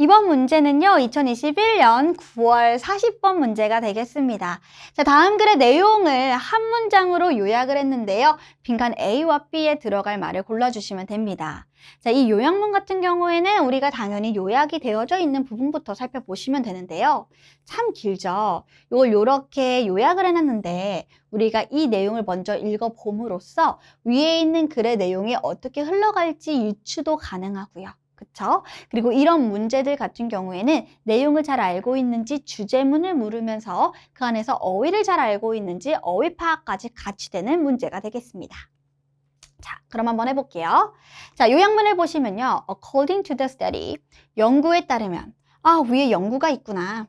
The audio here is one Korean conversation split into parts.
이번 문제는요, 2021년 9월 40번 문제가 되겠습니다. 자, 다음 글의 내용을 한 문장으로 요약을 했는데요. 빈칸 A와 B에 들어갈 말을 골라주시면 됩니다. 자, 이 요약문 같은 경우에는 우리가 당연히 요약이 되어져 있는 부분부터 살펴보시면 되는데요. 참 길죠? 이걸 이렇게 요약을 해놨는데 우리가 이 내용을 먼저 읽어봄으로써 위에 있는 글의 내용이 어떻게 흘러갈지 유추도 가능하고요. 그쵸? 그리고 이런 문제들 같은 경우에는 내용을 잘 알고 있는지 주제문을 물으면서 그 안에서 어휘를 잘 알고 있는지 어휘 파악까지 같이 되는 문제가 되겠습니다. 자, 그럼 한번 해볼게요. 자, 요약문을 보시면요. According to the study, 연구에 따르면 위에 연구가 있구나.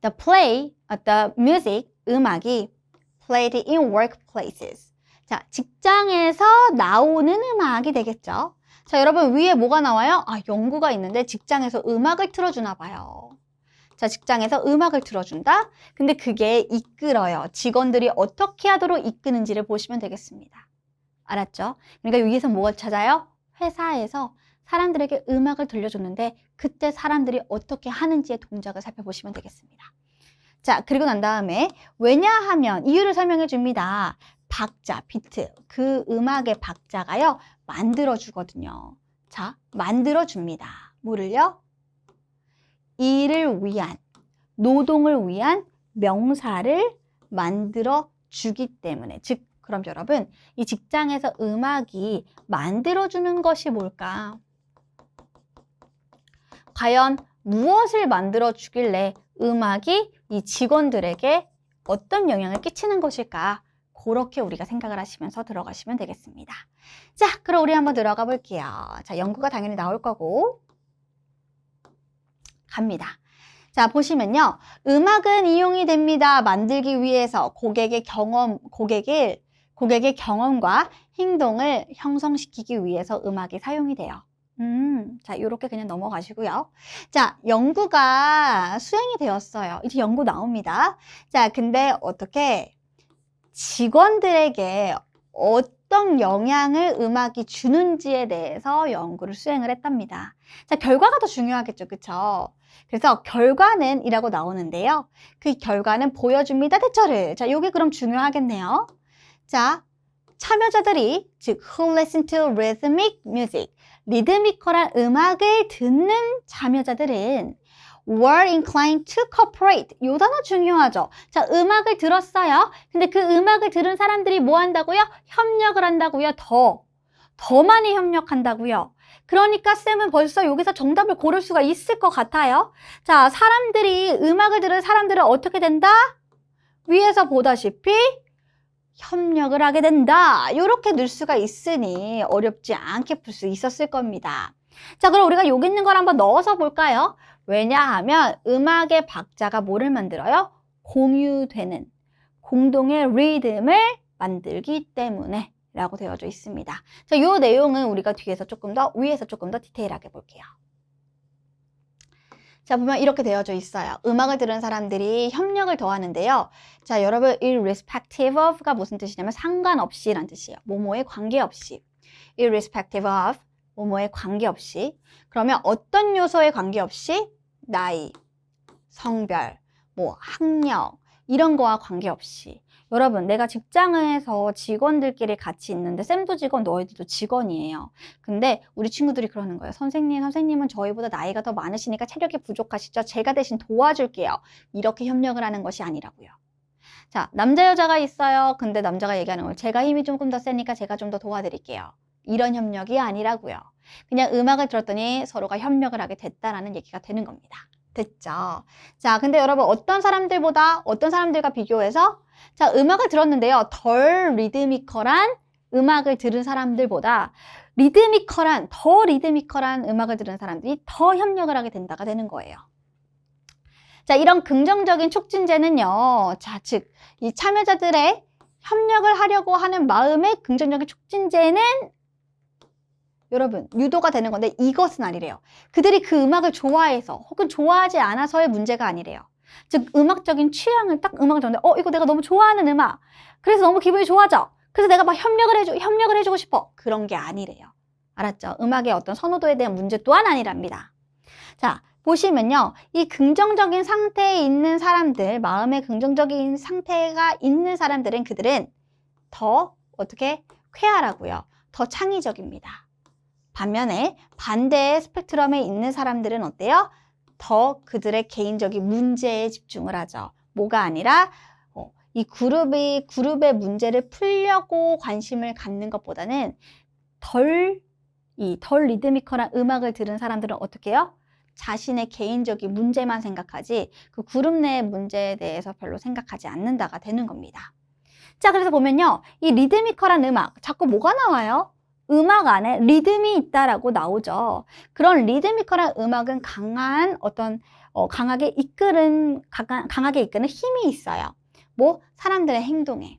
The music, 음악이 played in workplaces. 자, 직장에서 나오는 음악이 되겠죠. 자, 여러분 위에 뭐가 나와요? 연구가 있는데 직장에서 음악을 틀어주나 봐요. 자, 직장에서 음악을 틀어준다? 근데 그게 이끌어요. 직원들이 어떻게 하도록 이끄는지를 보시면 되겠습니다. 알았죠? 그러니까 위에서 뭐가 찾아요? 회사에서 사람들에게 음악을 들려줬는데 그때 사람들이 어떻게 하는지의 동작을 살펴보시면 되겠습니다. 자, 그리고 난 다음에 왜냐하면 이유를 설명해 줍니다. 박자, 비트, 그 음악의 박자가요, 만들어주거든요. 자, 만들어줍니다. 뭐를요? 일을 위한, 노동을 위한 명사를 만들어주기 때문에. 즉, 그럼 여러분, 이 직장에서 음악이 만들어주는 것이 뭘까? 과연 무엇을 만들어주길래 음악이 이 직원들에게 어떤 영향을 끼치는 것일까? 그렇게 우리가 생각을 하시면서 들어가시면 되겠습니다. 자, 그럼 우리 한번 들어가 볼게요. 자, 연구가 당연히 나올 거고 갑니다. 자, 보시면요. 음악은 이용이 됩니다. 만들기 위해서 고객의 경험과 행동을 형성시키기 위해서 음악이 사용이 돼요. 자, 이렇게 그냥 넘어가시고요. 자, 연구가 수행이 되었어요. 이제 연구 나옵니다. 자, 근데 어떻게 직원들에게 어떤 영향을 음악이 주는지에 대해서 연구를 수행을 했답니다. 자, 결과가 더 중요하겠죠. 그쵸? 그래서 결과는 이라고 나오는데요. 그 결과는 보여줍니다. 대처를. 자, 요게 그럼 중요하겠네요. 자, 참여자들이, 즉, who listen to rhythmic music, 리드미컬한 음악을 듣는 참여자들은 were inclined to cooperate. 요 단어 중요하죠. 자, 음악을 들었어요. 근데 그 음악을 들은 사람들이 뭐 한다고요? 협력을 한다고요. 더 많이 협력한다고요. 그러니까 쌤은 벌써 여기서 정답을 고를 수가 있을 것 같아요. 자, 음악을 들은 사람들은 어떻게 된다? 위에서 보다시피 협력을 하게 된다. 이렇게 넣을 수가 있으니 어렵지 않게 풀 수 있었을 겁니다. 자, 그럼 우리가 여기 있는 걸 한번 넣어서 볼까요? 왜냐하면 음악의 박자가 뭐를 만들어요? 공유되는 공동의 리듬을 만들기 때문에 라고 되어져 있습니다. 자, 이 내용은 우리가 위에서 조금 더 디테일하게 볼게요. 자, 보면 이렇게 되어져 있어요. 음악을 들은 사람들이 협력을 더하는데요. 자, 여러분, irrespective of가 무슨 뜻이냐면 상관없이란 뜻이에요. 뭐뭐에 관계없이. irrespective of, 뭐뭐에 관계없이. 그러면 어떤 요소에 관계없이? 나이, 성별, 학력, 이런 거와 관계없이. 여러분, 내가 직장에서 직원들끼리 같이 있는데 쌤도 직원, 너희들도 직원이에요. 근데 우리 친구들이 그러는 거예요. 선생님은 저희보다 나이가 더 많으시니까 체력이 부족하시죠? 제가 대신 도와줄게요. 이렇게 협력을 하는 것이 아니라고요. 자, 남자, 여자가 있어요. 근데 남자가 얘기하는 걸 제가 힘이 조금 더 세니까 제가 좀 더 도와드릴게요. 이런 협력이 아니라고요. 그냥 음악을 들었더니 서로가 협력을 하게 됐다라는 얘기가 되는 겁니다. 됐죠? 자, 근데 여러분 어떤 사람들과 비교해서 자, 음악을 들었는데요. 덜 리드미컬한 음악을 들은 사람들보다 더 리드미컬한 음악을 들은 사람들이 더 협력을 하게 된다가 되는 거예요. 자, 이런 긍정적인 촉진제는요. 자, 즉, 이 참여자들의 협력을 하려고 하는 마음의 긍정적인 촉진제는 여러분, 유도가 되는 건데 이것은 아니래요. 그들이 그 음악을 좋아해서 혹은 좋아하지 않아서의 문제가 아니래요. 즉, 음악적인 취향을 딱 음악을 듣는데 이거 내가 너무 좋아하는 음악. 그래서 너무 기분이 좋아져. 그래서 내가 막 협력을 해주고 싶어. 그런 게 아니래요. 알았죠? 음악의 어떤 선호도에 대한 문제 또한 아니랍니다. 자, 보시면요. 이 긍정적인 상태에 있는 사람들, 마음의 긍정적인 상태가 있는 사람들은 그들은 더 어떻게 쾌활하고요. 더 창의적입니다. 반면에 반대의 스펙트럼에 있는 사람들은 어때요? 더 그들의 개인적인 문제에 집중을 하죠. 뭐가 아니라 이 그룹의 문제를 풀려고 관심을 갖는 것보다는 덜 리드미컬한 음악을 들은 사람들은 어떻게 해요? 자신의 개인적인 문제만 생각하지 그 그룹 내의 문제에 대해서 별로 생각하지 않는다가 되는 겁니다. 자, 그래서 보면요. 이 리드미컬한 음악, 자꾸 뭐가 나와요? 음악 안에 리듬이 있다라고 나오죠. 그런 리드미컬한 음악은 강하게 이끄는 힘이 있어요. 뭐? 사람들의 행동에.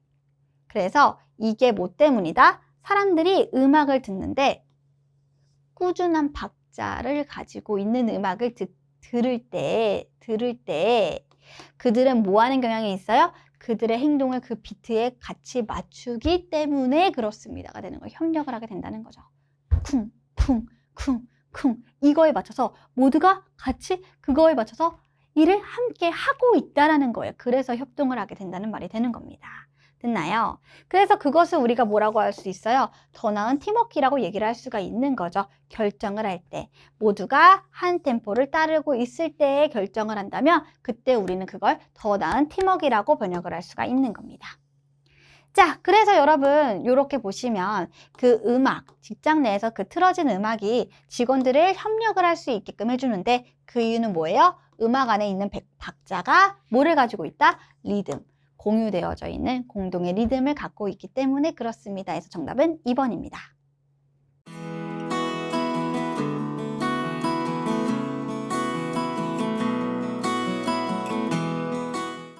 그래서 이게 뭐 때문이다? 사람들이 음악을 듣는데 꾸준한 박자를 가지고 있는 음악을 들을 때 그들은 뭐 하는 경향이 있어요? 그들의 행동을 그 비트에 같이 맞추기 때문에 그렇습니다가 되는 거예요. 협력을 하게 된다는 거죠. 쿵, 쿵, 쿵, 쿵. 이거에 맞춰서 모두가 같이 그거에 맞춰서 일을 함께 하고 있다라는 거예요. 그래서 협동을 하게 된다는 말이 되는 겁니다. 됐나요? 그래서 그것을 우리가 뭐라고 할 수 있어요? 더 나은 팀워크라고 얘기를 할 수가 있는 거죠. 결정을 할 때. 모두가 한 템포를 따르고 있을 때에 결정을 한다면 그때 우리는 그걸 더 나은 팀워크라고 번역을 할 수가 있는 겁니다. 자, 그래서 여러분 이렇게 보시면 그 음악, 직장 내에서 그 틀어진 음악이 직원들을 협력을 할 수 있게끔 해주는데 그 이유는 뭐예요? 음악 안에 있는 박자가 뭐를 가지고 있다? 리듬. 공유되어져 있는 공동의 리듬을 갖고 있기 때문에 그렇습니다. 그래서 정답은 2번입니다.